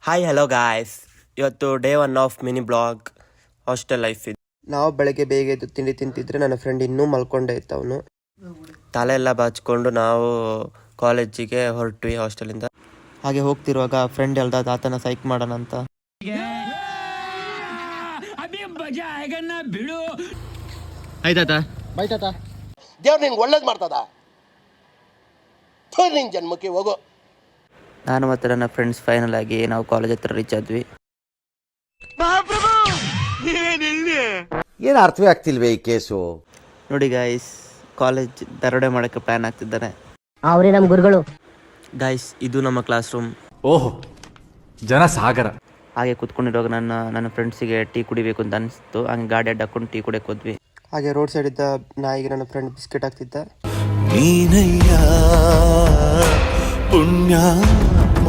Hi hello guys, ಇವತ್ತು day 1 of mini blog hostel life ಇದೆ. ನಾವು ಬೆಳಗ್ಗೆ ಬೇಗ ಎದ್ದು ತಿಂಡಿ ತಿಂತಿದ್ರೆ ನನ್ನ ಫ್ರೆಂಡ್ ಇನ್ನೂ ಮಲ್ಕೊಂಡೇ ಇತ್ತು. ಅವನು ತಲೆ ಎಲ್ಲ ಬಾಚಿಕೊಂಡು ನಾವು ಕಾಲೇಜಿಗೆ ಹೊರಟ್ವಿ ಹಾಸ್ಟೆಲಿಂದ. ಹಾಗೆ ಹೋಗ್ತಿರುವಾಗ ಫ್ರೆಂಡ್ ಹೇಳ್ದ ಆತನ ಸೈಕ್ ಮಾಡೋಣ ಅಂತ. ಆಯ್ತಾತ ಬೈತಾತ ದೇವ್ರು ನಿಂಗೆ ಒಳ್ಳೇದು ಮಾಡ್ತದ, ನಿನ್ನ ಜನ್ಮಕ್ಕೆ ಹೋಗೋ. ನಾನು ಮತ್ತು ನನ್ನ ಫ್ರೆಂಡ್ಸ್ ಫೈನಲ್ ಆಗಿ ನಾವು ಕಾಲೇಜ್ ಹತ್ರ ರೀಚ್ ಆದ್ವಿ. ಏನು ಅರ್ಥವೇ ಆಗ್ತಿಲ್ವೇ ಈ ಕೇಸು? ನೋಡಿ ಗಾಯ್ಸ್, ಕಾಲೇಜ್ ದರೋಡೆ ಮಾಡೋಕ್ಕೆ ಪ್ಲಾನ್ ಆಗ್ತಿದ್ದಾನೆ. ಅವರೇ ನಮ್ಮ ಗುರುಗಳು. ಗಾಯ್ಸ್, ಇದು ನಮ್ಮ ಕ್ಲಾಸ್ ರೂಮ್. ಓಹೋ, ಜನ ಸಾಗರ. ಹಾಗೆ ಕುತ್ಕೊಂಡಿರುವಾಗ ನನ್ನ ಫ್ರೆಂಡ್ಸಿಗೆ ಟೀ ಕುಡಿಬೇಕು ಅಂತ ಅನಿಸ್ತು. ಹಂಗೆ ಗಾಡಿ ಅಡ್ಡ ಹಾಕೊಂಡು ಟೀ ಕುಡಿಯಕ್ಕೆ ಹೋದ್ವಿ. ಹಾಗೆ ರೋಡ್ ಸೈಡ್ ಇದ್ದ ನಾಯಿಗೆ ನನ್ನ ಫ್ರೆಂಡ್ ಬಿಸ್ಕೆಟ್ ಹಾಕ್ತಿದ್ದ. ನೀನಯ್ಯ ಪುಣ್ಯಾತ್ಮ.